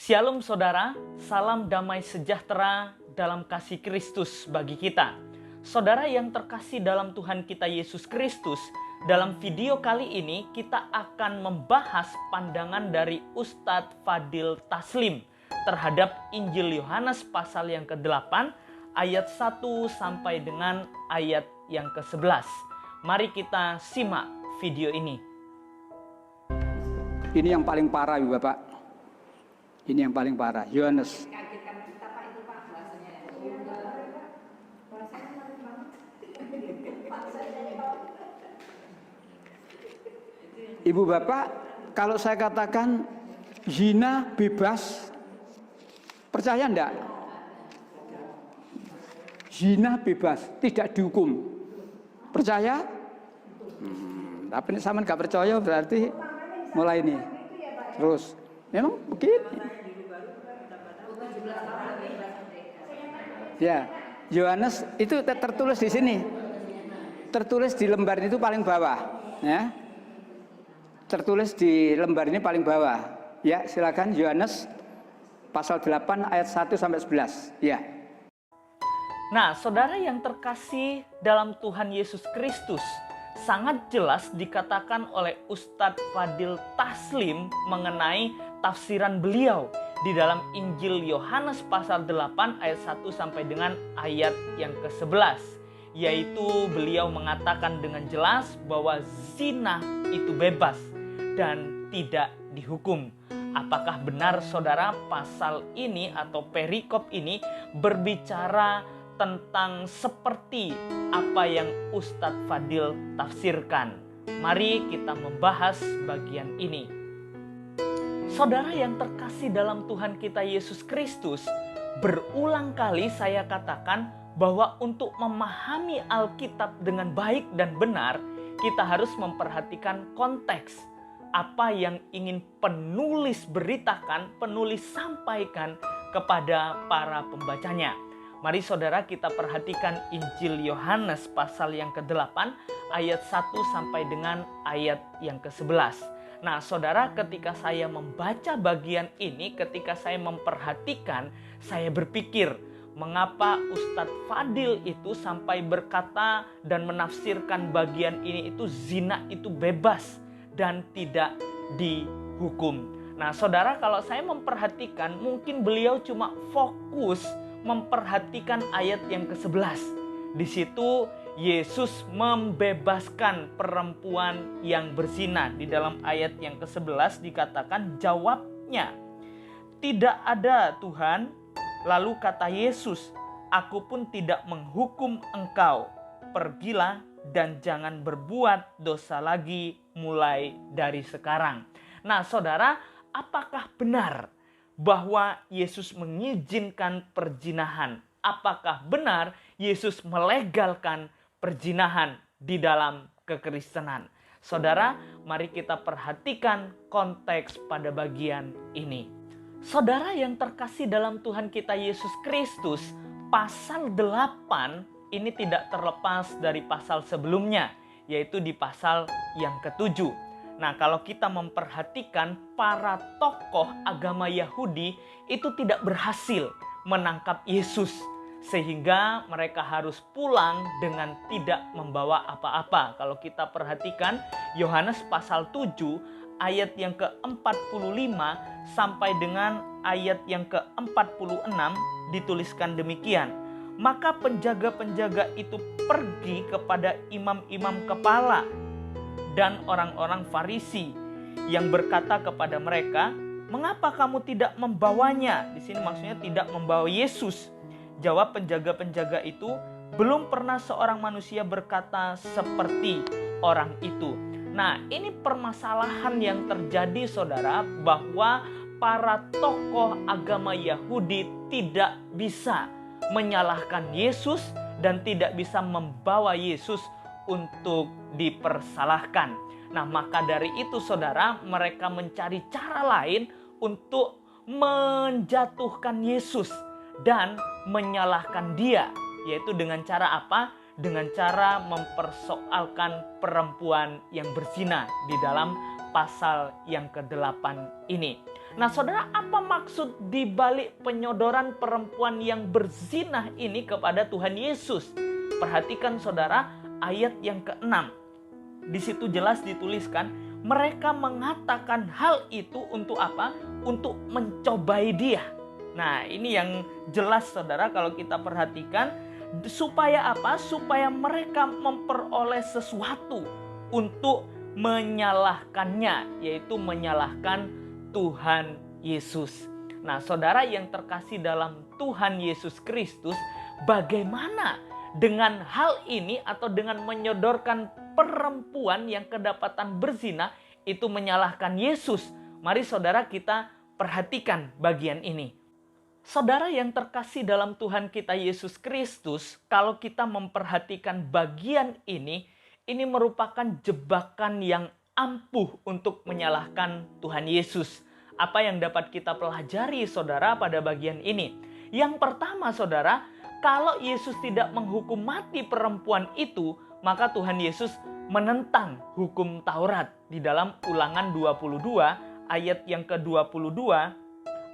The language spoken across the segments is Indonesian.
Shalom saudara, salam damai sejahtera dalam kasih Kristus bagi kita. Saudara yang terkasih dalam Tuhan kita Yesus Kristus, dalam video kali ini kita akan membahas pandangan dari Ustadz Fadil Taslim terhadap Injil Yohanes pasal yang ke-8 ayat 1 sampai dengan ayat yang ke-11. Mari kita simak video ini. Ini yang paling parah Ibu Bapak. Ini yang paling parah, Yohanes. Ibu Bapak, kalau saya katakan zina bebas, percaya enggak? Zina bebas, tidak dihukum. Percaya? Tapi ini sama enggak percaya berarti mulai ini. Terus, memang begini. Ya, Yohanes itu tertulis di sini. Tertulis di lembar itu paling bawah, ya. Tertulis di lembar ini paling bawah. Ya, silakan Yohanes pasal 8 ayat 1 sampai 11. Ya. Nah, saudara yang terkasih dalam Tuhan Yesus Kristus, sangat jelas dikatakan oleh Ustadz Fadil Taslim mengenai tafsiran beliau di dalam Injil Yohanes pasal 8 ayat 1 sampai dengan ayat yang ke-11. Yaitu beliau mengatakan dengan jelas bahwa zina itu bebas dan tidak dihukum. Apakah benar saudara pasal ini atau perikop ini berbicara tentang seperti apa yang Ustadz Fadil tafsirkan? Mari kita membahas bagian ini. Saudara yang terkasih dalam Tuhan kita Yesus Kristus, berulang kali saya katakan bahwa untuk memahami Alkitab dengan baik dan benar, kita harus memperhatikan konteks. Apa yang ingin penulis beritakan, penulis sampaikan kepada para pembacanya. Mari saudara kita perhatikan Injil Yohanes pasal yang ke-8 ayat 1 sampai dengan ayat yang ke-11. Nah saudara, ketika saya membaca bagian ini, ketika saya memperhatikan, saya berpikir mengapa Ustadz Fadil itu sampai berkata dan menafsirkan bagian ini itu zina itu bebas dan tidak dihukum. Nah saudara, kalau saya memperhatikan mungkin beliau cuma fokus memperhatikan ayat yang ke-11. Di situ Yesus membebaskan perempuan yang berzina. Di dalam ayat yang ke-11 dikatakan jawabnya, "Tidak ada Tuhan." Lalu kata Yesus, "Aku pun tidak menghukum engkau. Pergilah dan jangan berbuat dosa lagi mulai dari sekarang." Nah saudara, apakah benar bahwa Yesus mengizinkan perzinahan? Apakah benar Yesus melegalkan perzinahan di dalam kekristenan? Saudara, mari kita perhatikan konteks pada bagian ini. Saudara yang terkasih dalam Tuhan kita Yesus Kristus, pasal 8 ini tidak terlepas dari pasal sebelumnya, yaitu di pasal yang ke-7. Nah, kalau kita memperhatikan para tokoh agama Yahudi itu tidak berhasil menangkap Yesus, sehingga mereka harus pulang dengan tidak membawa apa-apa. Kalau kita perhatikan Yohanes pasal 7 ayat yang ke-45 sampai dengan ayat yang ke-46 dituliskan demikian. Maka penjaga-penjaga itu pergi kepada imam-imam kepala dan orang-orang Farisi yang berkata kepada mereka, "Mengapa kamu tidak membawanya?" Di sini maksudnya tidak membawa Yesus. Jawab penjaga-penjaga itu, "Belum pernah seorang manusia berkata seperti orang itu." Nah, ini permasalahan yang terjadi saudara, bahwa para tokoh agama Yahudi tidak bisa menyalahkan Yesus dan tidak bisa membawa Yesus untuk dipersalahkan. Nah, maka dari itu saudara, mereka mencari cara lain untuk menjatuhkan Yesus dan menyalahkan dia, yaitu dengan cara apa? Dengan cara mempersoalkan perempuan yang berzina di dalam pasal yang ke-8 ini. Nah, saudara, apa maksud dibalik penyodoran perempuan yang berzinah ini kepada Tuhan Yesus? Perhatikan saudara ayat yang ke-6. Di situ jelas dituliskan, mereka mengatakan hal itu untuk apa? Untuk mencobai dia. Nah, ini yang jelas saudara kalau kita perhatikan. Supaya apa? Supaya mereka memperoleh sesuatu untuk menyalahkannya, yaitu menyalahkan Tuhan Yesus. Nah, saudara yang terkasih dalam Tuhan Yesus Kristus, bagaimana dengan hal ini atau dengan menyodorkan perempuan yang kedapatan berzina itu menyalahkan Yesus? Mari saudara kita perhatikan bagian ini. Saudara yang terkasih dalam Tuhan kita Yesus Kristus, kalau kita memperhatikan bagian ini merupakan jebakan yang ampuh untuk menyalahkan Tuhan Yesus. Apa yang dapat kita pelajari saudara pada bagian ini? Yang pertama saudara, kalau Yesus tidak menghukum mati perempuan itu, maka Tuhan Yesus menentang hukum Taurat. Di dalam Ulangan 22 ayat yang ke-22,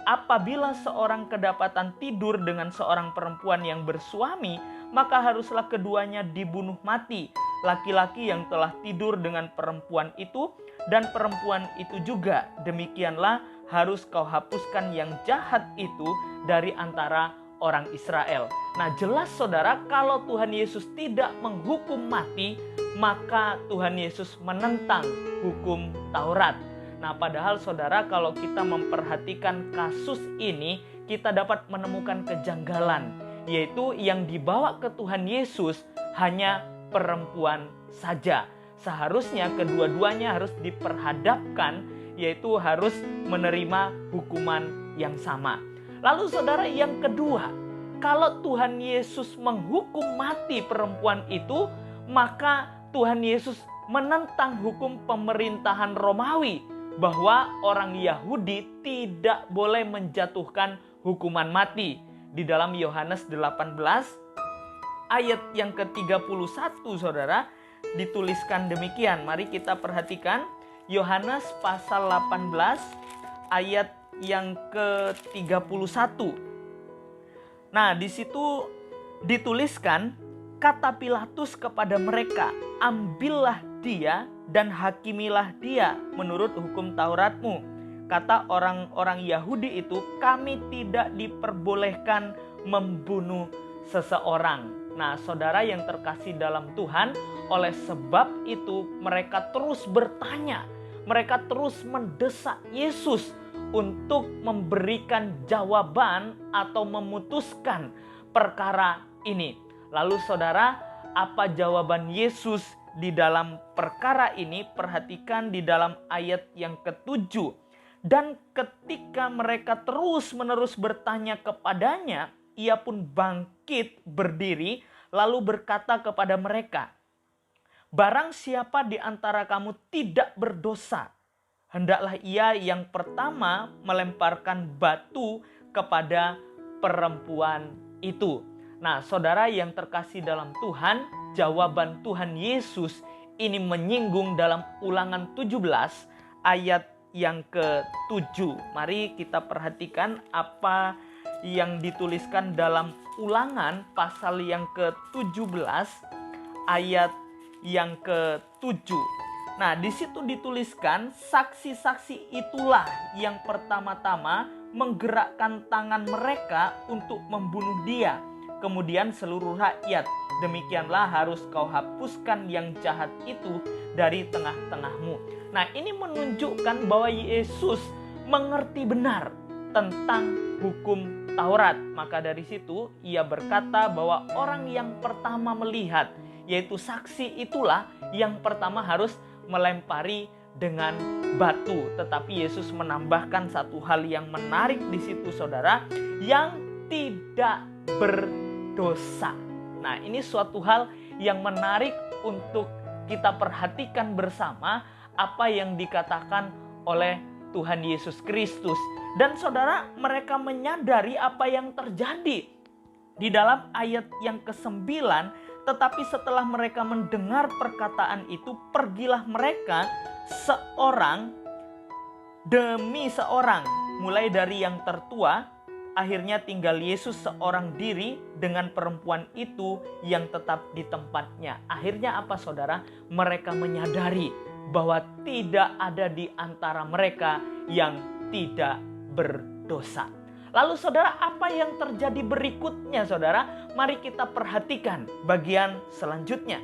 apabila seorang kedapatan tidur dengan seorang perempuan yang bersuami, maka haruslah keduanya dibunuh mati. Laki-laki yang telah tidur dengan perempuan itu dan perempuan itu juga, demikianlah harus kau hapuskan yang jahat itu dari antara orang Israel. Nah, jelas saudara, kalau Tuhan Yesus tidak menghukum mati, maka Tuhan Yesus menentang hukum Taurat. Nah, padahal saudara, kalau kita memperhatikan kasus ini, kita dapat menemukan kejanggalan, yaitu yang dibawa ke Tuhan Yesus hanya perempuan saja. Seharusnya kedua-duanya harus diperhadapkan, yaitu harus menerima hukuman yang sama. Lalu saudara, yang kedua, kalau Tuhan Yesus menghukum mati perempuan itu, maka Tuhan Yesus menentang hukum pemerintahan Romawi, bahwa orang Yahudi tidak boleh menjatuhkan hukuman mati. Di dalam Yohanes 18 ayat yang ke-31 saudara, dituliskan demikian. Mari kita perhatikan Yohanes pasal 18 ayat yang ke-31. Nah, di situ dituliskan, kata Pilatus kepada mereka, ambillah dia dan hakimilah dia menurut hukum Tauratmu. Kata orang-orang Yahudi itu, kami tidak diperbolehkan membunuh seseorang. Nah, saudara yang terkasih dalam Tuhan, oleh sebab itu mereka terus bertanya, mereka terus mendesak Yesus untuk memberikan jawaban atau memutuskan perkara ini. Lalu saudara, apa jawaban Yesus di dalam perkara ini? Perhatikan di dalam ayat yang ke-7. Dan ketika mereka terus-menerus bertanya kepadanya, ia pun bangkit berdiri lalu berkata kepada mereka, barang siapa di antara kamu tidak berdosa, hendaklah ia yang pertama melemparkan batu kepada perempuan itu. Nah, saudara yang terkasih dalam Tuhan, jawaban Tuhan Yesus ini menyinggung dalam Ulangan 17 ayat yang ke-7. Mari kita perhatikan apa yang dituliskan dalam Ulangan pasal yang ke-17 ayat yang ke-7. Nah, di situ dituliskan, saksi-saksi itulah yang pertama-tama menggerakkan tangan mereka untuk membunuh dia. Kemudian seluruh rakyat, demikianlah harus kau hapuskan yang jahat itu dari tengah-tengahmu. Nah, ini menunjukkan bahwa Yesus mengerti benar tentang hukum Taurat. Maka dari situ ia berkata bahwa orang yang pertama melihat, yaitu saksi itulah yang pertama harus melempari dengan batu. Tetapi Yesus menambahkan satu hal yang menarik di situ saudara, yang tidak berdosa. Nah, ini suatu hal yang menarik untuk kita perhatikan bersama apa yang dikatakan oleh Tuhan Yesus Kristus. Dan saudara, mereka menyadari apa yang terjadi di dalam ayat yang ke-9. Tetapi setelah mereka mendengar perkataan itu, pergilah mereka seorang demi seorang, mulai dari yang tertua. Akhirnya tinggal Yesus seorang diri dengan perempuan itu yang tetap di tempatnya. Akhirnya apa saudara? Mereka menyadari bahwa tidak ada di antara mereka yang tidak berdosa. Lalu saudara, apa yang terjadi berikutnya saudara? Mari kita perhatikan bagian selanjutnya.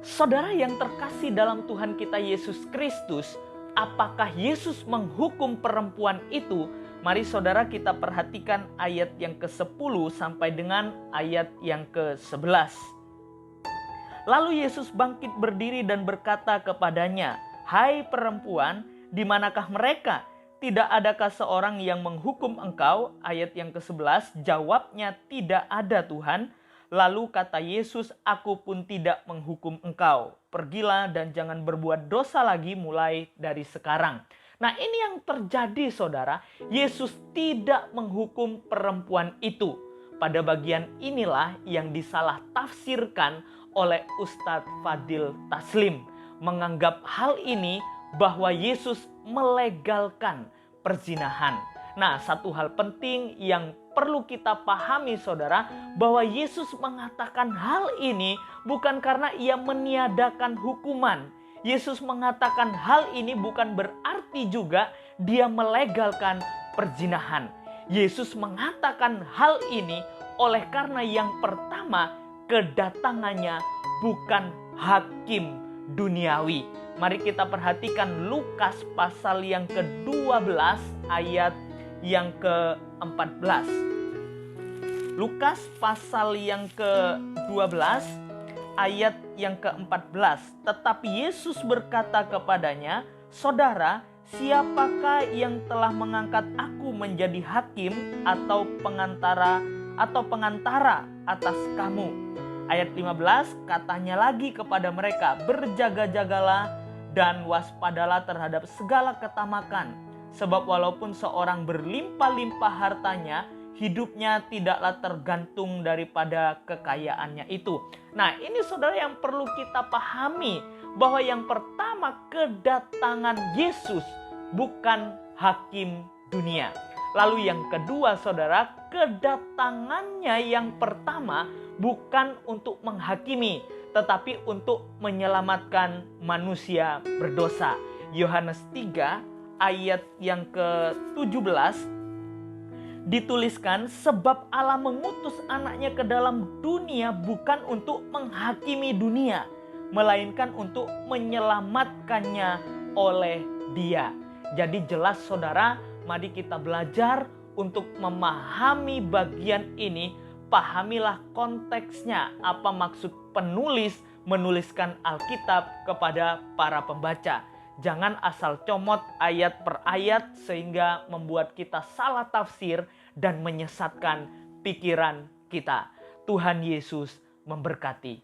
Saudara yang terkasih dalam Tuhan kita Yesus Kristus, apakah Yesus menghukum perempuan itu? Mari saudara kita perhatikan ayat yang ke-10 sampai dengan ayat yang ke-11. Lalu Yesus bangkit berdiri dan berkata kepadanya, "Hai perempuan, di manakah mereka? Tidak adakah seorang yang menghukum engkau?" Ayat yang ke-11, jawabnya, "Tidak ada Tuhan." Lalu kata Yesus, "Aku pun tidak menghukum engkau. Pergilah dan jangan berbuat dosa lagi mulai dari sekarang." Nah, ini yang terjadi saudara. Yesus tidak menghukum perempuan itu. Pada bagian inilah yang disalah tafsirkan oleh Ustadz Fadil Taslim. Menganggap hal ini bahwa Yesus melegalkan perzinahan. Nah, satu hal penting yang perlu kita pahami saudara, bahwa Yesus mengatakan hal ini bukan karena ia meniadakan hukuman. Yesus mengatakan hal ini bukan berarti juga dia melegalkan perzinahan. Yesus mengatakan hal ini oleh karena yang pertama, kedatangannya bukan hakim duniawi. Mari kita perhatikan Lukas pasal yang ke-12 ayat yang ke-14. Lukas pasal yang ke-12 ayat yang ke-14. Tetapi Yesus berkata kepadanya, "Saudara, siapakah yang telah mengangkat aku menjadi hakim atau pengantara atas kamu?" Ayat 15 katanya lagi kepada mereka, "Berjaga-jagalah dan waspadalah terhadap segala ketamakan. Sebab walaupun seorang berlimpah-limpah hartanya, hidupnya tidaklah tergantung daripada kekayaannya itu." Nah, ini saudara yang perlu kita pahami, bahwa yang pertama, kedatangan Yesus bukan hakim dunia. Lalu yang kedua saudara, kedatangannya yang pertama bukan untuk menghakimi, tetapi untuk menyelamatkan manusia berdosa. Yohanes 3 ayat yang ke-17 dituliskan, "Sebab Allah mengutus anaknya ke dalam dunia bukan untuk menghakimi dunia, melainkan untuk menyelamatkannya oleh Dia." Jadi jelas saudara, mari kita belajar untuk memahami bagian ini. Pahamilah konteksnya, apa maksud penulis menuliskan Alkitab kepada para pembaca. Jangan asal comot ayat per ayat sehingga membuat kita salah tafsir dan menyesatkan pikiran kita. Tuhan Yesus memberkati.